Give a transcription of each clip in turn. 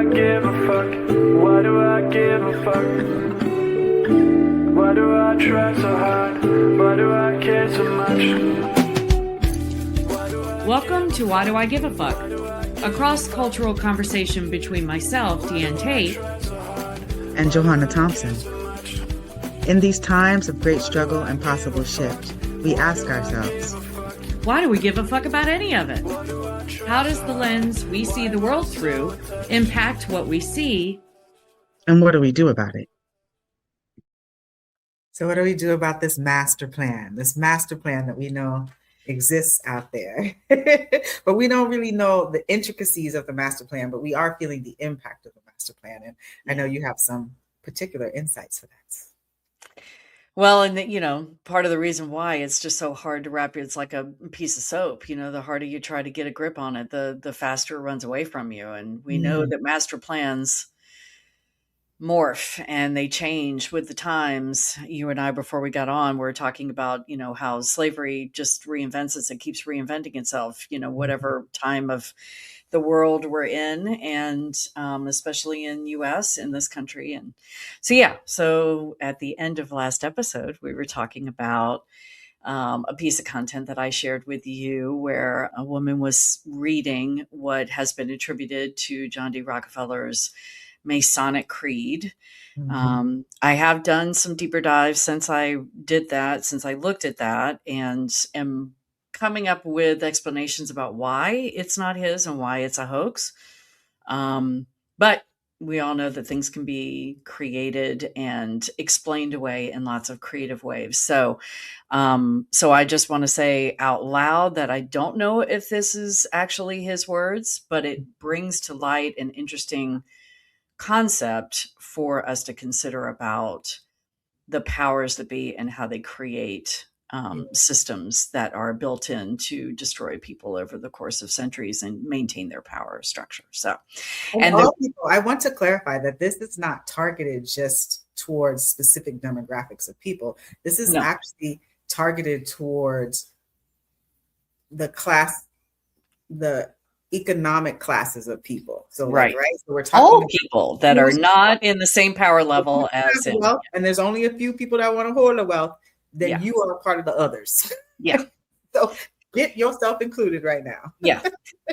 I give a fuck? Why do I give a fuck? Why do I try so hard? Why do I care so much? Welcome to Why Do I Give a Fuck? A cross-cultural conversation between myself, Diane Tate, and Johanna Thompson. In these times of great struggle and possible shift, we ask ourselves, why do we give a fuck about any of it? How does the lens we see the world through impact what we see? And what do we do about it? So what do we do about this master plan that we know exists out there? But we don't really know the intricacies of the master plan, but we are feeling the impact of the master plan. And I know you have some particular insights for that. Well, and part of the reason why it's just so hard to wrap it's like a piece of soap. The harder you try to get a grip on it, the faster it runs away from you. And we know that master plans morph and they change with the times. You and I, before we got on, were talking about, how slavery just reinvents itself, keeps reinventing itself, whatever time of the world we're in, and especially in US, in this country. And so at the end of last episode, we were talking about a piece of content that I shared with you where a woman was reading what has been attributed to John D. Rockefeller's Masonic Creed. I have done some deeper dives since I looked at that, and am coming up with explanations about why it's not his and why it's a hoax. But we all know that things can be created and explained away in lots of creative ways. So I just want to say out loud that I don't know if this is actually his words, but it brings to light an interesting concept for us to consider about the powers that be and how they create systems that are built in to destroy people over the course of centuries and maintain their power structure. So, I want to clarify that this is not targeted just towards specific demographics of people. This is actually targeted towards the economic classes of people. So right. So we're talking all people that are not in the same power level as him. And there's only a few people that want to hold the wealth. Then you are part of the others. Yeah. So get yourself included right now. Yeah.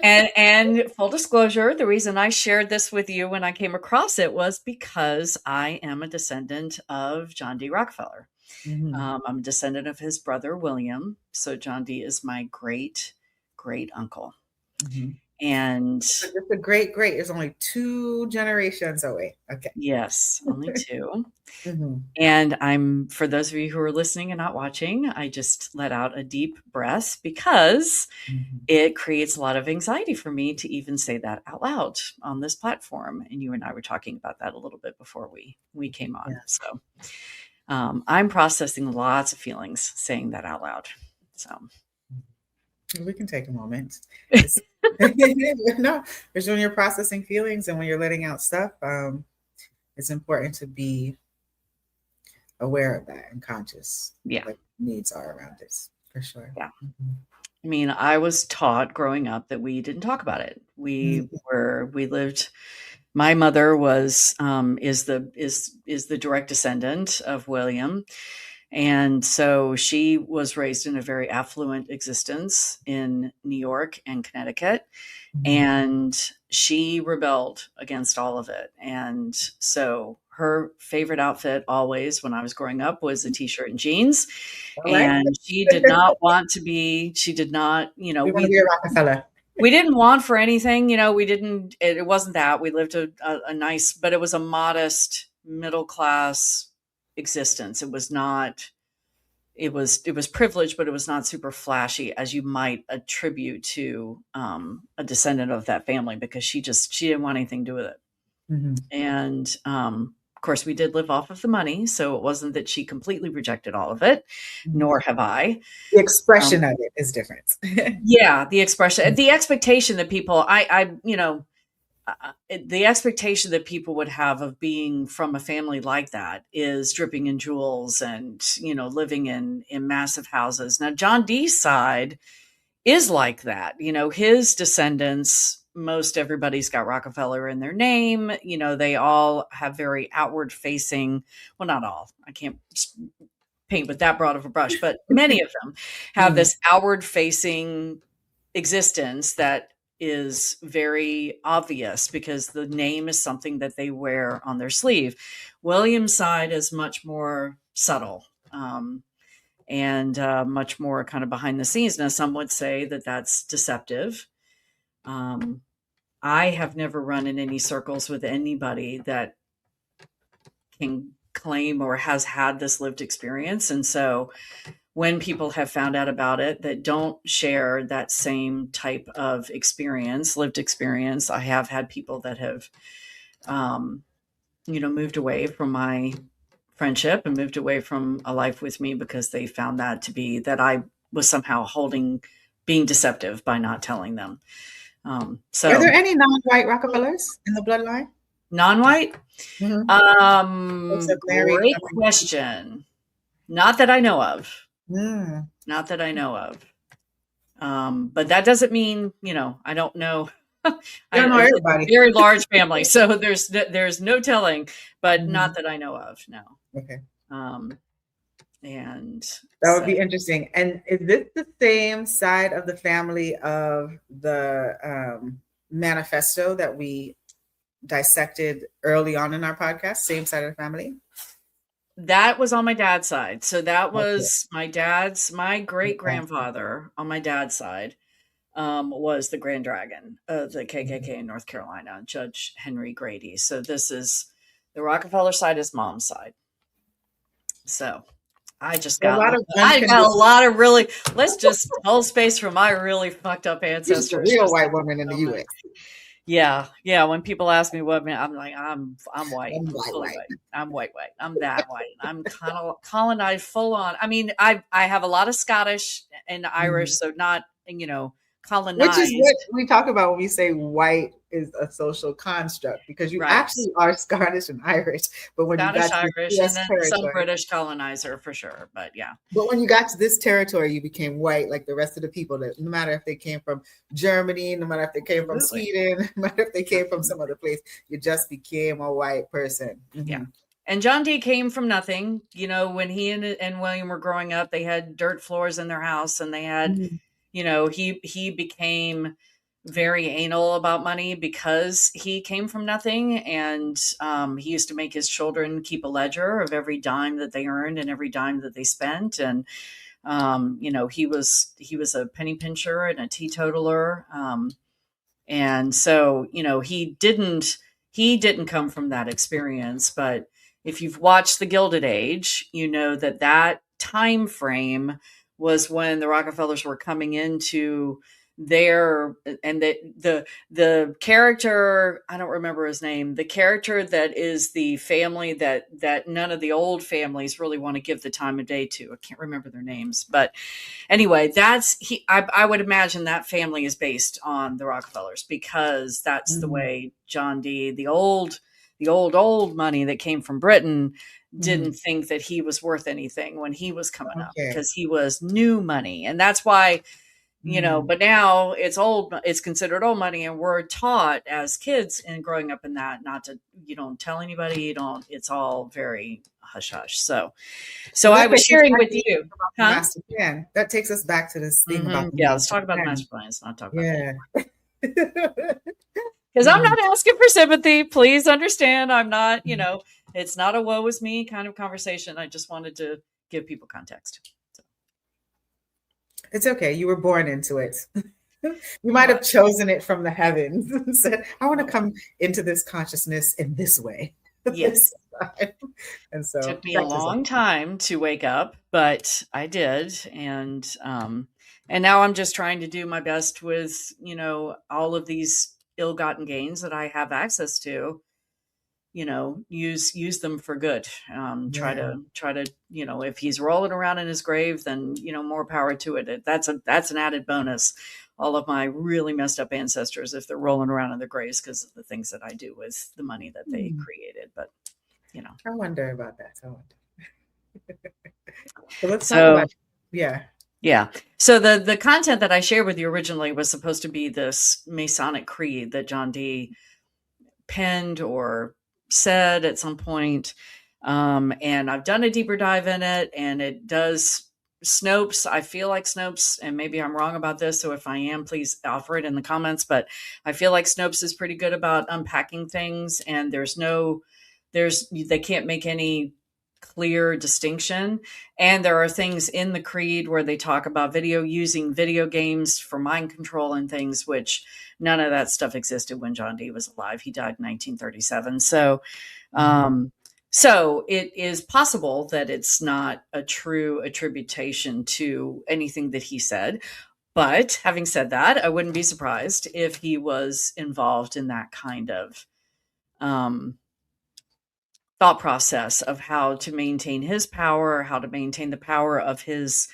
And full disclosure, the reason I shared this with you when I came across it was because I am a descendant of John D. Rockefeller. I'm a descendant of his brother, William. So John D. is my great uncle. And so just a great, there's only 2 generations away. Okay. Yes, only 2. And for those of you who are listening and not watching, I just let out a deep breath because it creates a lot of anxiety for me to even say that out loud on this platform. And you and I were talking about that a little bit before we came on. Yeah. So I'm processing lots of feelings saying that out loud. So we can take a moment. No, because when you're processing feelings and when you're letting out stuff, it's important to be aware of that and conscious. What needs are around this, for sure. Yeah. I mean, I was taught growing up that we didn't talk about it. We lived. My mother is the direct descendant of William. And so she was raised in a very affluent existence in New York and Connecticut, and she rebelled against all of it. And so her favorite outfit always when I was growing up was a t-shirt and jeans. And she did not, we want to be a Rockefeller. We didn't want for anything, it wasn't that. We lived a nice, but it was a modest middle class existence. It was not, it was privileged, but it was not super flashy as you might attribute to a descendant of that family, because she didn't want anything to do with it. And of course we did live off of the money, so it wasn't that she completely rejected all of it, nor have I. The expression of it is different. The expression, the expectation that people, the expectation that people would have of being from a family like that is dripping in jewels and, living in massive houses. Now, John D's side is like that. His descendants most everybody's got Rockefeller in their name. They all have very outward facing, well, not all, I can't paint with that broad of a brush, but many of them have this outward facing existence that is very obvious because the name is something that they wear on their sleeve. William's side is much more subtle, and much more kind of behind the scenes. Now, some would say that that's deceptive. I have never run in any circles with anybody that can claim or has had this lived experience. And so when people have found out about it that don't share that same type of experience, lived experience, I have had people that have, moved away from my friendship and moved away from a life with me because they found that to be that I was somehow being deceptive by not telling them. So are there any non-white Rockefellers in the bloodline? Non-white? Great question. Not that I know of. Not that I know of. But that doesn't mean, I don't know. I don't know everybody. It's a very large family, so there's no telling, but not that I know of. No. Okay. And that would be interesting. And is this the same side of the family of the manifesto that we dissected early on in our podcast? Same side of the family? That was on my dad's side. So that was my great grandfather on my dad's side was the Grand Dragon of the KKK in North Carolina, Judge Henry Grady. So this is the Rockefeller side is mom's side. So I just got a lot of really, let's just hold space for my really fucked up ancestors. Real white woman in the U.S. Yeah. When people ask me what, I'm like, I'm white. I'm white. I'm that white. I'm kind of colonized full on. I mean, I have a lot of Scottish and Irish, so not, colonized. Which is what we talk about when we say white is a social construct, because you actually are Scottish and Irish, but when Scottish, you got Irish, and then some British colonizer for sure, but yeah. But when you got to this territory, you became white, like the rest of the people. That no matter if they came from Germany, no matter if they came from Sweden, no matter if they came from some other place, you just became a white person. Yeah. And John D came from nothing. When he and William were growing up, they had dirt floors in their house, and they had. He became very anal about money because he came from nothing. And he used to make his children keep a ledger of every dime that they earned and every dime that they spent. And, he was a penny pincher and a teetotaler. And so, he didn't come from that experience. But if you've watched The Gilded Age, that time frame was when the Rockefellers were coming into their, and the character, I don't remember his name, the character that is the family that none of the old families really want to give the time of day to. I can't remember their names, but anyway, I would imagine that family is based on the Rockefellers, because that's the way John D, the old money that came from Britain, didn't think that he was worth anything when he was coming up, because he was new money. And that's why, but now it's considered old money. And we're taught as kids and growing up in that, you don't tell anybody, it's all very hush hush. So I was sharing with you. Masterplan. That takes us back to this thing about let's talk about the master plan. Let's not talk about that. Because I'm not asking for sympathy. Please understand. I'm not, it's not a woe is me kind of conversation. I just wanted to give people context. So. It's okay. You were born into it. You might have chosen it from the heavens and said, I want to come into this consciousness in this way. Yes. And so it took me a long time to wake up, but I did. And now I'm just trying to do my best with, all of these ill-gotten gains that I have access to, use them for good. Try to, if he's rolling around in his grave, then, more power to it. That's an added bonus. All of my really messed up ancestors, if they're rolling around in their graves because of the things that I do with the money that they created. But, I wonder about that. So let's talk about, Yeah. So the content that I shared with you originally was supposed to be this Masonic creed that John Dee penned or said at some point. And I've done a deeper dive in it, and it does Snopes. I feel like Snopes, and maybe I'm wrong about this. So if I am, please offer it in the comments. But I feel like Snopes is pretty good about unpacking things, and they can't make any clear distinction. And there are things in the creed where they talk about using video games for mind control and things, which none of that stuff existed when John Dee was alive. He died in 1937. So it is possible that it's not a true attribution to anything that he said. But having said that, I wouldn't be surprised if he was involved in that kind of thought process of how to maintain his power, how to maintain the power of his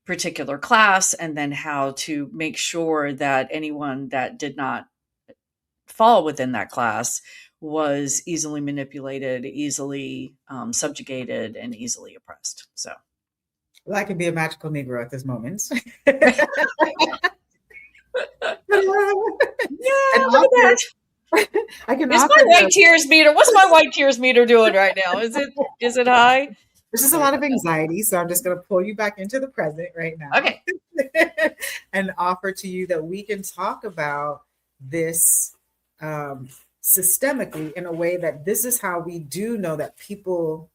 particular class, and then how to make sure that anyone that did not fall within that class was easily manipulated, easily subjugated, and easily oppressed. So, well, I can be a magical Negro at this moment. yeah, look at that. I can. Is my white tears meter? What's my white tears meter doing right now? Is it high? There's just a lot of anxiety, so I'm just going to pull you back into the present right now. Okay. And offer to you that we can talk about this systemically in a way that this is how we do know that people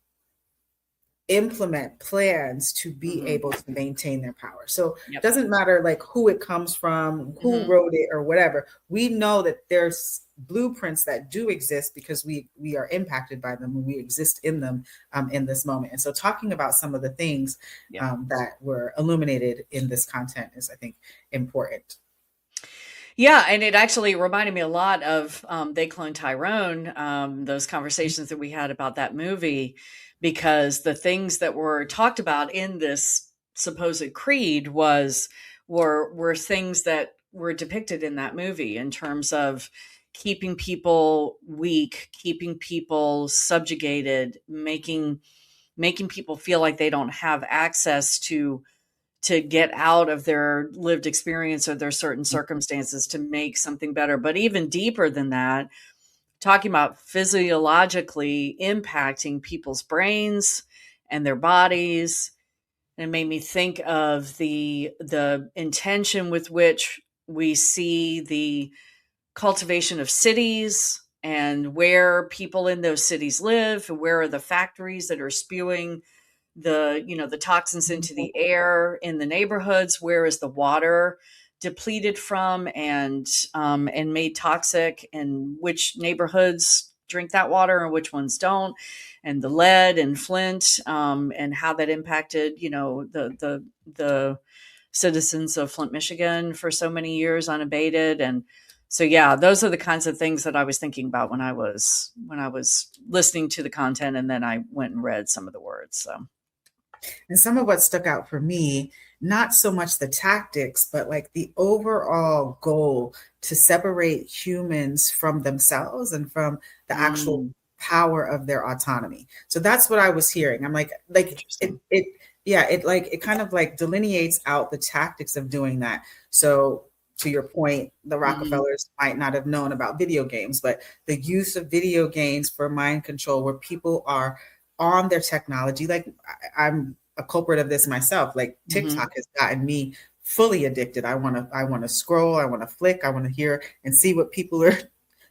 implement plans to be able to maintain their power. So it doesn't matter like who it comes from, who wrote it or whatever. We know that there's blueprints that do exist because we are impacted by them and we exist in them in this moment. And so talking about some of the things that were illuminated in this content is, I think, important. Yeah, and it actually reminded me a lot of They Clone Tyrone, those conversations that we had about that movie, because the things that were talked about in this supposed creed were things that were depicted in that movie in terms of keeping people weak, keeping people subjugated, making people feel like they don't have access to get out of their lived experience or their certain circumstances to make something better. But even deeper than that, talking about physiologically impacting people's brains and their bodies. And it made me think of the intention with which we see the cultivation of cities and where people in those cities live, where are the factories that are spewing the toxins into the air in the neighborhoods, where is the water depleted from and made toxic, and which neighborhoods drink that water and which ones don't, and the lead and Flint and how that impacted the citizens of Flint, Michigan for so many years unabated. And so, yeah, those are the kinds of things that I was thinking about when I was listening to the content, and then I went and read some of the words. So, and some of what stuck out for me, not so much the tactics, but like the overall goal to separate humans from themselves and from the actual power of their autonomy. So that's what I was hearing. I'm like it kind of like delineates out the tactics of doing that. So to your point, the Rockefellers might not have known about video games, but the use of video games for mind control, where people are on their technology. Like I'm a culprit of this myself. Like TikTok has gotten me fully addicted. I want to scroll. I want to flick. I want to hear and see what people are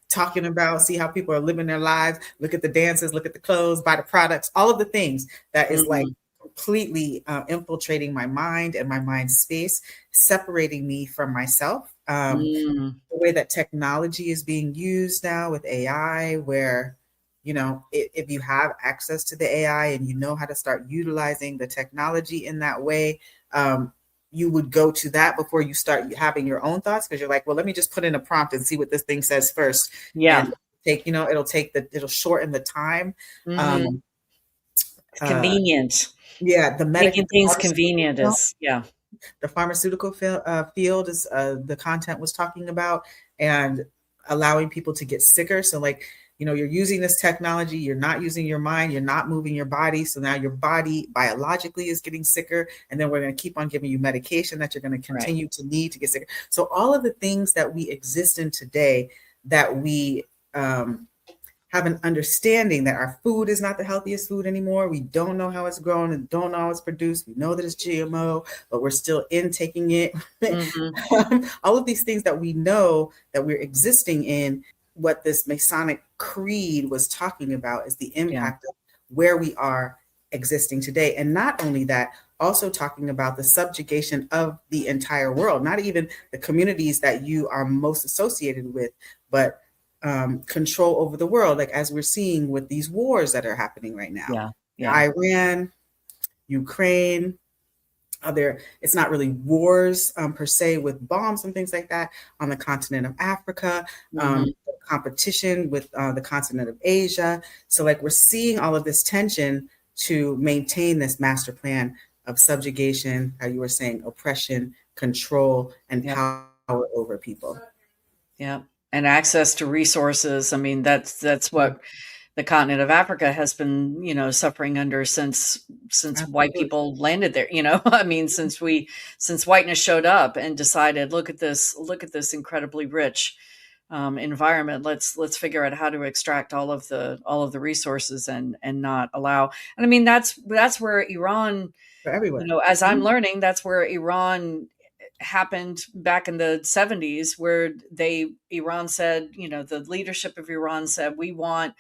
talking about, see how people are living their lives, look at the dances, look at the clothes, buy the products, all of the things that is like completely infiltrating my mind and my mind space, separating me from myself. The way that technology is being used now with AI, where if you have access to the AI and you know how to start utilizing the technology in that way, you would go to that before you start having your own thoughts, because you're like, well, let me just put in a prompt and see what this thing says first. Yeah. And it'll shorten the time. It's convenient. The making things convenient is the pharmaceutical field is the content was talking about, and allowing people to get sicker. So like, you're using this technology, you're not using your mind, you're not moving your body. So now your body biologically is getting sicker. And then we're going to keep on giving you medication that you're going to continue to need to get sicker. So all of the things that we exist in today, that we have an understanding that our food is not the healthiest food anymore. We don't know how it's grown and don't know how it's produced. We know that it's GMO, but we're still intaking it. Mm-hmm. All of these things that we know that we're existing in, what this Masonic creed was talking about is the impact of where we are existing today. And not only that, also talking about the subjugation of the entire world, not even the communities that you are most associated with, but control over the world, like as we're seeing with these wars that are happening right now. Iran, Ukraine, it's not really wars per se with bombs and things like that on the continent of Africa, competition with the continent of Asia. So like we're seeing all of this tension to maintain this master plan of subjugation, how you were saying, oppression, control, and power over people. Yeah. And access to resources. I mean, that's what the continent of Africa has been, suffering under since white people landed there. I mean, since whiteness showed up and decided, look at this incredibly rich environment. Let's figure out how to extract all of the resources and not allow. And I mean, that's where Iran, for everywhere. As I'm learning, that's where Iran happened back in the 70s, where Iran said, the leadership of Iran said, we want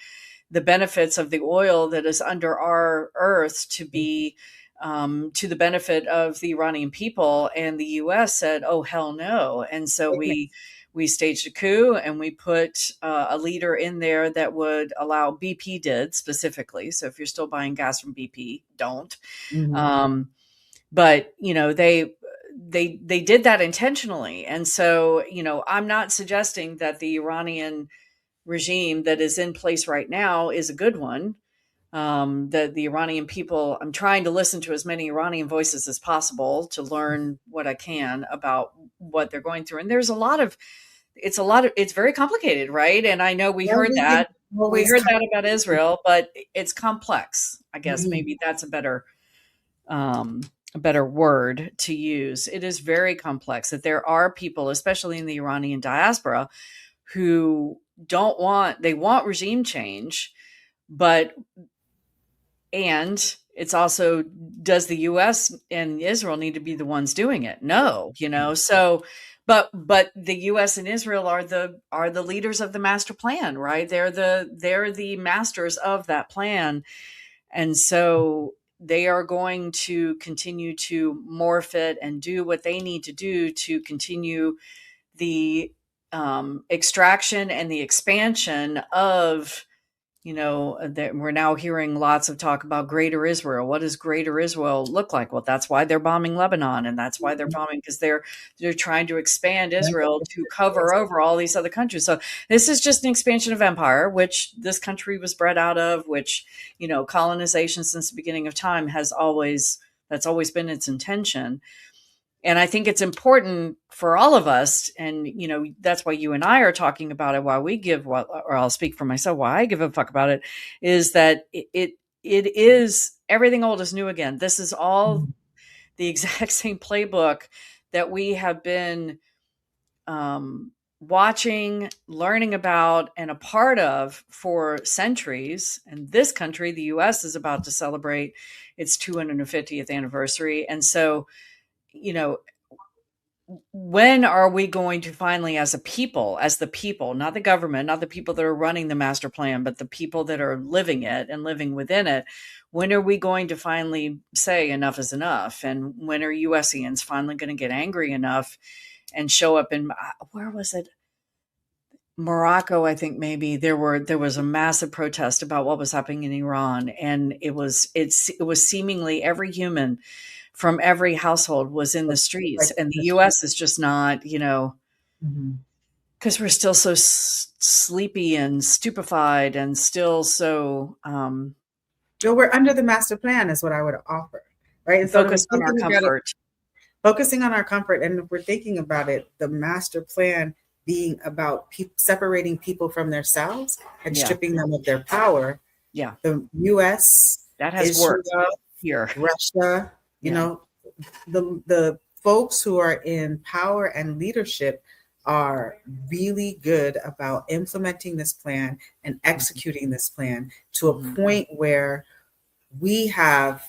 the benefits of the oil that is under our earth to be to the benefit of the Iranian people. And the US said, oh, hell no. And so we staged a coup and we put a leader in there that would allow, BP did specifically. So if you're still buying gas from BP, don't. Mm-hmm. But, they did that intentionally. And so, I'm not suggesting that the Iranian regime that is in place right now is a good one. The Iranian people, I'm trying to listen to as many Iranian voices as possible to learn what I can about what they're going through. And it's very complicated, right? And I know we heard that about Israel, but it's complex. I guess maybe that's a better word to use. It is very complex, that there are people, especially in the Iranian diaspora, who they want regime change, and it's also, does the US and Israel need to be the ones doing it? No, so, but the US and Israel are the leaders of the master plan, right? They're the masters of that plan. And so they are going to continue to morph it and do what they need to do to continue the extraction and the expansion of, that we're now hearing lots of talk about Greater Israel. What does Greater Israel look like? Well, that's why they're bombing Lebanon, and that's why they're bombing, because they're trying to expand Israel to cover over all these other countries. So this is just an expansion of empire, which this country was bred out of, which, colonization since the beginning of time that's always been its intention. And I think it's important for all of us, and that's why you and I are talking about it. Why we give, or I'll speak for myself, why I give a fuck about it, is that it is, everything old is new again. This is all the exact same playbook that we have been watching, learning about, and a part of for centuries. And this country, the U.S., is about to celebrate its 250th anniversary, and so. When are we going to finally, as the people, not the government, not the people that are running the master plan, but the people that are living it and living within it, when are we going to finally say enough is enough? And when are USians finally going to get angry enough and show up in, where was it? Morocco, I think maybe there was a massive protest about what was happening in Iran. And it was seemingly every human from every household was in the streets, and the U.S. is just not, because we're still so sleepy and stupefied and still so. We're under the master plan is what I would offer, right? And focused on our comfort. Focusing on our comfort, and if we're thinking about it, the master plan being about separating people from themselves and Yeah. stripping them of their power. Yeah. The US, That has worked Israel, here. Russia, you Yeah. know, the folks who are in power and leadership are really good about implementing this plan and executing this plan to a point where we have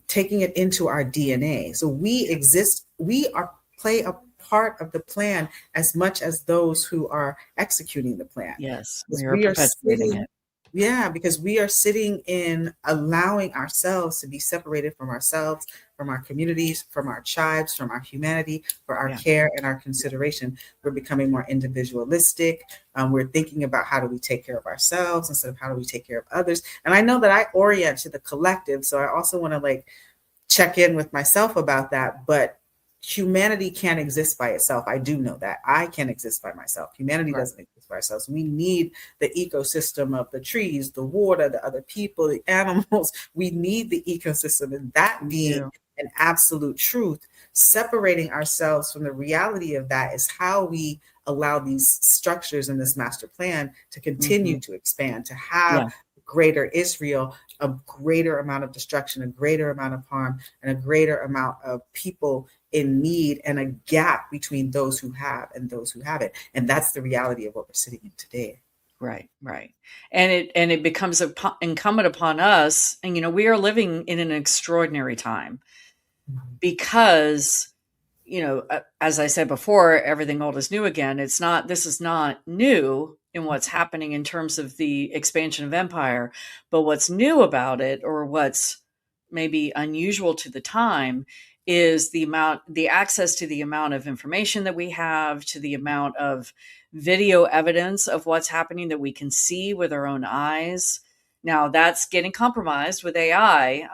taking it into our DNA. So we exist, play a part of the plan as much as those who are executing the plan. Yes, Because we are perpetuating it. Yeah, because we are sitting in allowing ourselves to be separated from ourselves, from our communities, from our tribes, from our humanity, for our care and our consideration. We're becoming more individualistic. We're thinking about how do we take care of ourselves instead of how do we take care of others. And I know that I orient to the collective, so I also want to like check in with myself about that. But humanity can't exist by itself. I do know that. I can't exist by myself. Humanity doesn't exist by ourselves. We need the ecosystem of the trees, the water, the other people, the animals. We need the ecosystem, and that being an absolute truth, separating ourselves from the reality of that is how we allow these structures in this master plan to continue to expand, to have greater Israel, a greater amount of destruction, a greater amount of harm, and a greater amount of people in need, and a gap between those who have and those who haven't. And that's the reality of what we're sitting in today. Right. And it becomes incumbent upon us. And, we are living in an extraordinary time because, as I said before, everything old is new again. This is not new in what's happening in terms of the expansion of empire, but what's new about it, or what's maybe unusual to the time, is the access to the amount of information that we have, to the amount of video evidence of what's happening that we can see with our own eyes. Now that's getting compromised with AI.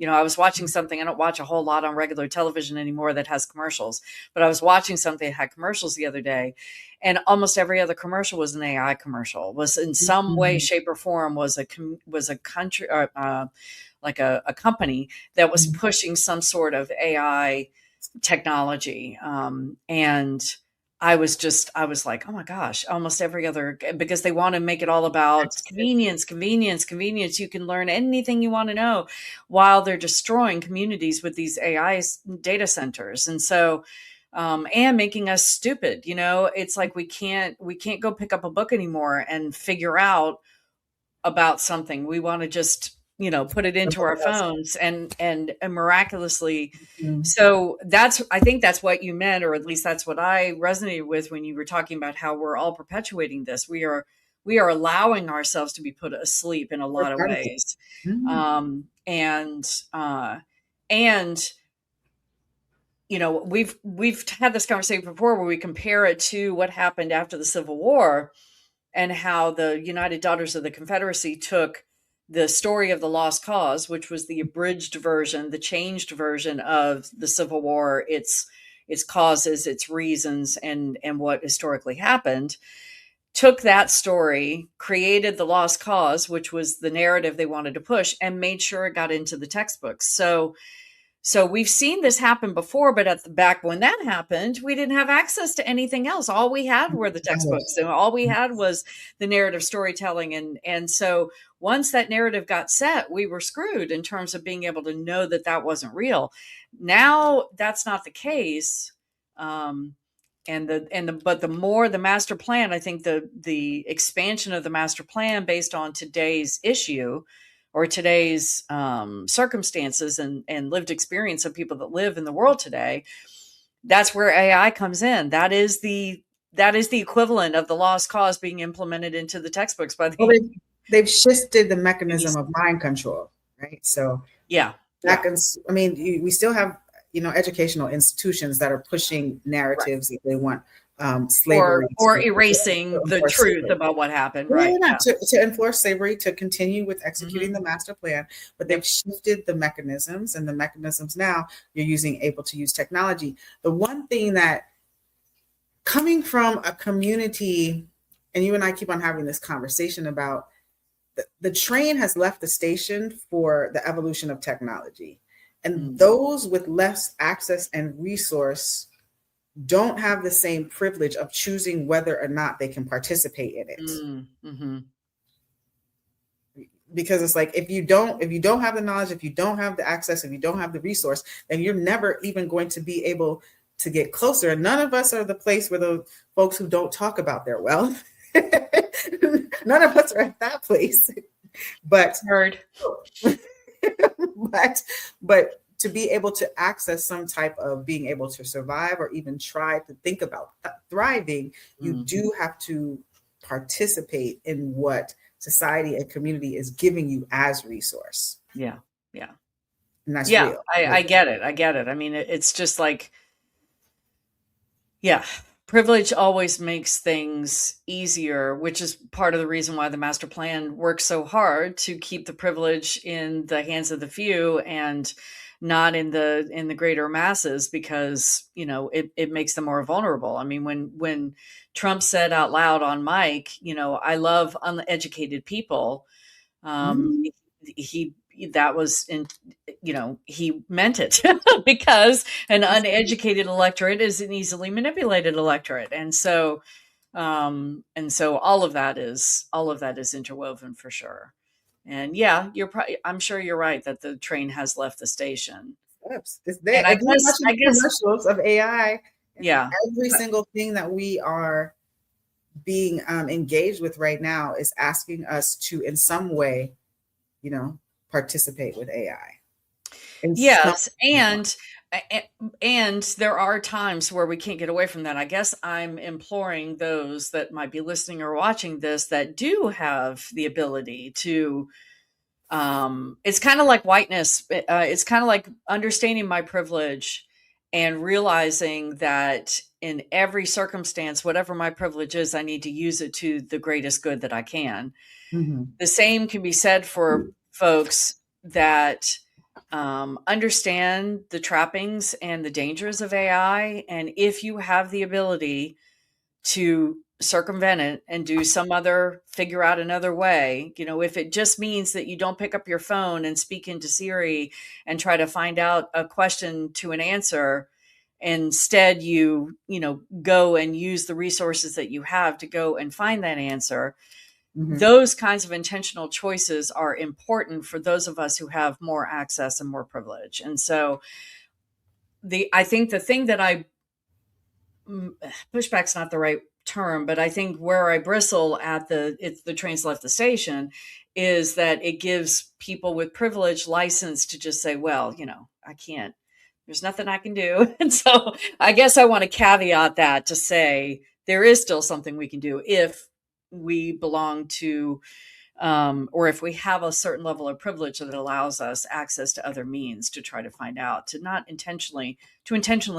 I was watching something. I don't watch a whole lot on regular television anymore that has commercials, but I was watching something that had commercials the other day, and almost every other commercial was an AI commercial, was in some way, shape, or form was a country, like a company that was pushing some sort of AI technology. And I was like, oh my gosh, almost every other, because they want to make it all about convenience. You can learn anything you want to know, while they're destroying communities with these AI data centers. And so, and making us stupid, it's like, we can't go pick up a book anymore and figure out about something. We want to just, put it into our phones and miraculously. So I think that's what you meant, or at least that's what I resonated with when you were talking about how we're all perpetuating this. We are allowing ourselves to be put asleep in a lot of ways. We've had this conversation before where we compare it to what happened after the Civil War, and how the United Daughters of the Confederacy took the story of the Lost Cause, which was the abridged version, the changed version of the Civil War, its causes, its reasons, and what historically happened, took that story, created the Lost Cause, which was the narrative they wanted to push, and made sure it got into the textbooks. So we've seen this happen before, but at the back when that happened, we didn't have access to anything else. All we had were the textbooks, and all we had was the narrative storytelling. And so once that narrative got set, we were screwed in terms of being able to know that that wasn't real. Now that's not the case. But the more the master plan, I think the expansion of the master plan based on today's issue, or today's circumstances and lived experience of people that live in the world today, that's where AI comes in. That is the equivalent of the Lost Cause being implemented into the textbooks by the. They've shifted the mechanism of mind control, right? So we still have educational institutions that are pushing narratives if they want slavery or erasing the truth slavery about what happened, right? To enforce slavery, to continue with executing the master plan, but they've shifted the mechanisms, and the mechanisms now you're able to use technology. The one thing that, coming from a community, and you and I keep on having this conversation about, the train has left the station for the evolution of technology, and those with less access and resource don't have the same privilege of choosing whether or not they can participate in it. Mm-hmm. Because it's like, if you don't have the knowledge, if you don't have the access, if you don't have the resource, then you're never even going to be able to get closer. And none of us are the place where the folks who don't talk about their wealth. None of us are at that place. But Heard. but to be able to access some type of being able to survive, or even try to think about thriving, you do have to participate in what society and community is giving you as resource. Yeah. And that's Yeah, real. I get it. I mean, it's just like, yeah, privilege always makes things easier, which is part of the reason why the master plan works so hard to keep the privilege in the hands of the few and not in the greater masses, because, you know, it makes them more vulnerable. I mean, when Trump said out loud on mic, you know, I love uneducated people, he that was in, you know, he meant it because an uneducated electorate is an easily manipulated electorate. And so all of that is interwoven for sure. And yeah, I'm sure you're right that the train has left the station. It's there. And I guess Commercials of AI. Yeah. Every single thing that we are being engaged with right now is asking us to, in some way, you know, participate with AI. Yes, and there are times where we can't get away from that. I guess I'm imploring those that might be listening or watching this that do have the ability to, it's kind of like whiteness. It's kind of like understanding my privilege and realizing that in every circumstance, whatever my privilege is, I need to use it to the greatest good that I can. The same can be said for folks that understand the trappings and the dangers of AI. And if you have the ability to circumvent it and figure out another way, you know, if it just means that you don't pick up your phone and speak into Siri and try to find out a question to an answer, instead you know, go and use the resources that you have to go and find that answer. Those kinds of intentional choices are important for those of us who have more access and more privilege. And so I think the thing that pushback's not the right term, but I think where I bristle at the train's left the station is that it gives people with privilege license to just say, well, you know, I can't, there's nothing I can do. And so I guess I want to caveat that to say there is still something we can do if we belong to, or if we have a certain level of privilege that allows us access to other means to try to find out, to intentionally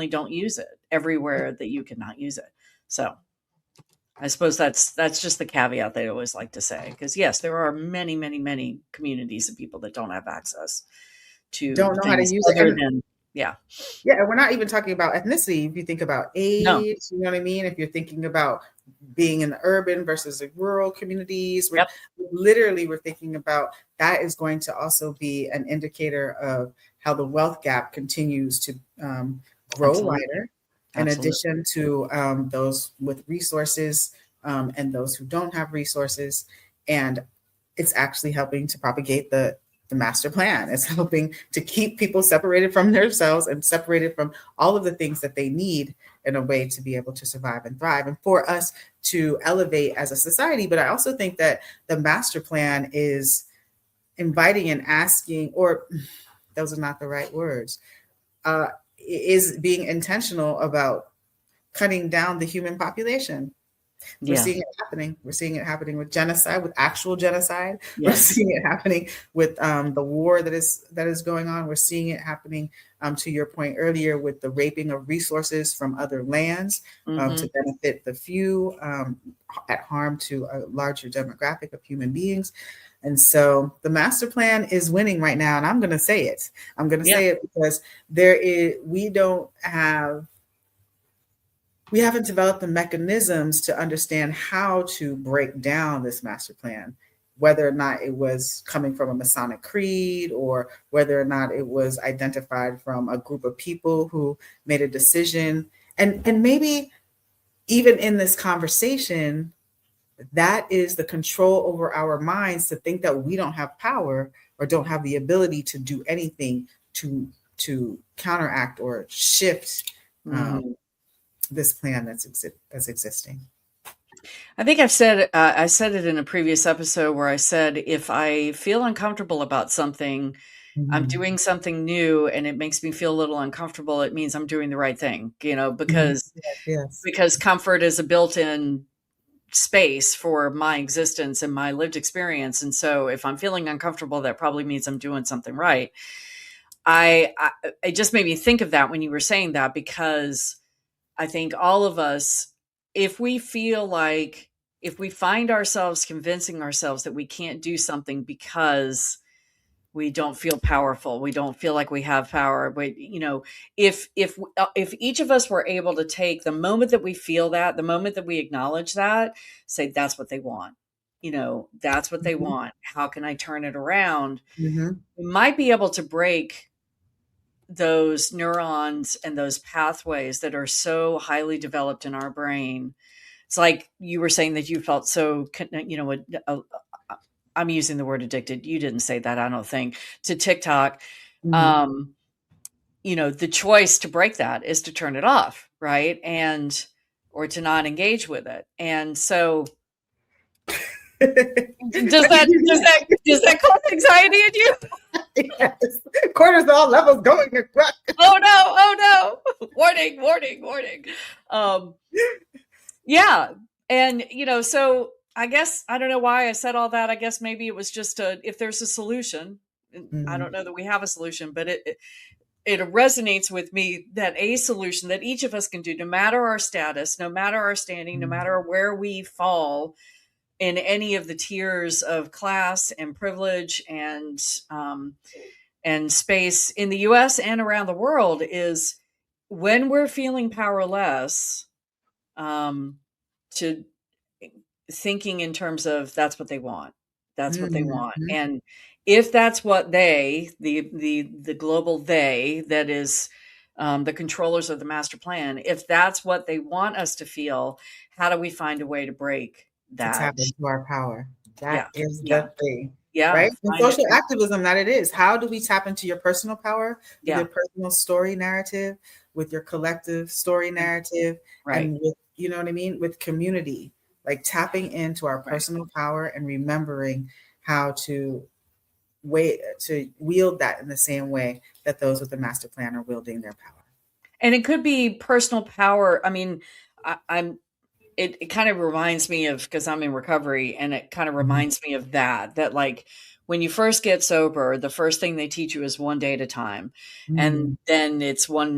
don't use it everywhere that you cannot use it. So I suppose that's just the caveat they always like to say, because yes, there are many, many, many communities of people that don't have access to, don't know how to use it. Yeah. We're not even talking about ethnicity. If you think about age, you know what I mean? If you're thinking about being in the urban versus the rural communities, we're thinking about that is going to also be an indicator of how the wealth gap continues to grow wider, in addition to those with resources and those who don't have resources. And it's actually helping to propagate the master plan. It's helping to keep people separated from themselves and separated from all of the things that they need in a way to be able to survive and thrive, and for us to elevate as a society. But I also think that the master plan is inviting and asking, or those are not the right words, is being intentional about cutting down the human population. We're seeing it happening. We're seeing it happening with genocide, with actual genocide. We're seeing it happening with the war that is going on. We're seeing it happening, to your point earlier, with the raping of resources from other lands to benefit the few, at harm to a larger demographic of human beings. And so the master plan is winning right now. And I'm going to say it. I'm going to say it because we haven't developed the mechanisms to understand how to break down this master plan, whether or not it was coming from a Masonic creed or whether or not it was identified from a group of people who made a decision And maybe even in this conversation, that is the control over our minds to think that we don't have power or don't have the ability to do anything to counteract or shift this plan that's existing. I think I said it in a previous episode where I said, if I feel uncomfortable about something, I'm doing something new and it makes me feel a little uncomfortable, it means I'm doing the right thing, because comfort is a built-in space for my existence and my lived experience. And so if I'm feeling uncomfortable, that probably means I'm doing something right. It just made me think of that when you were saying that, because I think all of us, if we find ourselves convincing ourselves that we can't do something because we don't feel powerful, we don't feel like we have power, but if each of us were able to take the moment that we feel that, the moment that we acknowledge that, say, that's what they want, that's what they want, how can I turn it around? We might be able to break those neurons and those pathways that are so highly developed in our brain. It's like you were saying that you felt so, I'm using the word addicted. You didn't say that, I don't think, to TikTok. The choice to break that is to turn it off, right? Or to not engage with it. And so does that cause anxiety in you? Yes. Cortisol levels going. Oh no. Warning. Yeah. And, so I guess, I don't know why I said all that. I guess maybe it was just if there's a solution, I don't know that we have a solution, but it resonates with me that a solution that each of us can do, no matter our status, no matter our standing, no matter where we fall in any of the tiers of class and privilege and space in the US and around the world, is when we're feeling powerless, to thinking in terms of that's what they want. That's what they want. And if that's what the global they, that is the controllers of the master plan, if that's what they want us to feel, how do we find a way to break that? To tap into our power. That is the thing. Yeah. Right? And social activism, that it is. How do we tap into your personal power, with your personal story narrative, with your collective story narrative, and with, you know what I mean, with community, like tapping into our personal power and remembering how to wield that in the same way that those with the master plan are wielding their power. And it could be personal power. I mean, it kind of reminds me of, because I'm in recovery, and it kind of reminds me of that like when you first get sober, the first thing they teach you is 1 day at a time. And then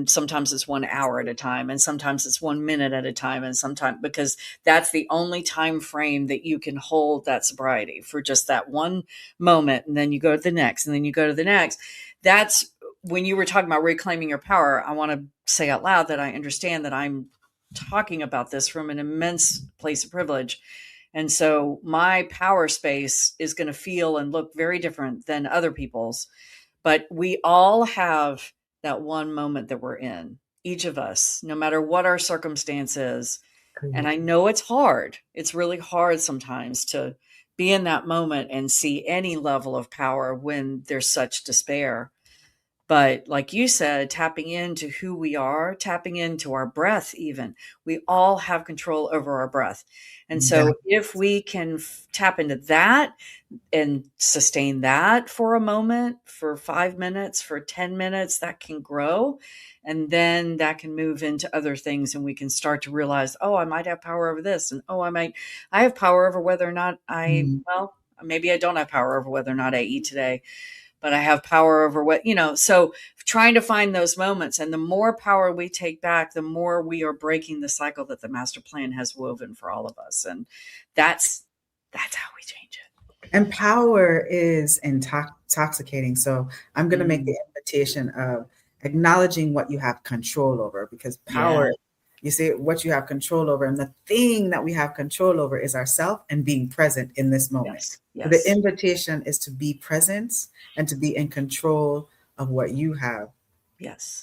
sometimes it's 1 hour at a time, and sometimes it's 1 minute at a time. And sometimes, because that's the only time frame that you can hold that sobriety, for just that one moment. And then you go to the next, and then you go to the next. That's when you were talking about reclaiming your power. I want to say out loud that I understand that I'm talking about this from an immense place of privilege. And so my power space is going to feel and look very different than other people's, but we all have that one moment that we're in, each of us, no matter what our circumstance is. And I know it's hard. It's really hard sometimes to be in that moment and see any level of power when there's such despair. But like you said, tapping into who we are, tapping into our breath, even, we all have control over our breath. And so if we can tap into that and sustain that for a moment, for 5 minutes, for 10 minutes, that can grow. And then that can move into other things, and we can start to realize, oh, I might have power over this. And I have power over whether or not maybe I don't have power over whether or not I eat today, but I have power over what, so trying to find those moments. And the more power we take back, the more we are breaking the cycle that the master plan has woven for all of us. And that's how we change it. And power is intoxicating. So I'm going to make the invitation of acknowledging what you have control over, because power, you see what you have control over. And the thing that we have control over is ourself and being present in this moment. Yes. So the invitation is to be present and to be in control of what you have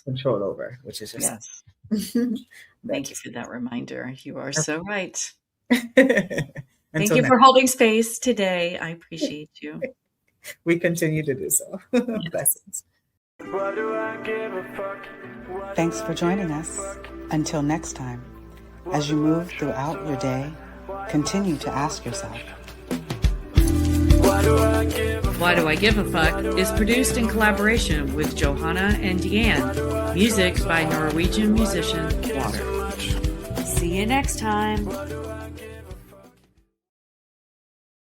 control over, which is yourself. Thank you for that reminder. You are so right. Until Thank you next, for holding space today. I appreciate you. we continue to do so. Blessings. Why do I give a fuck? Why Thanks for joining us. Until next time, as you move throughout your day, continue to ask yourself, Why do I give a Why Do I Give a Fuck is produced in collaboration with Johanna and Diane. Music by Norwegian musician Water. See you next time.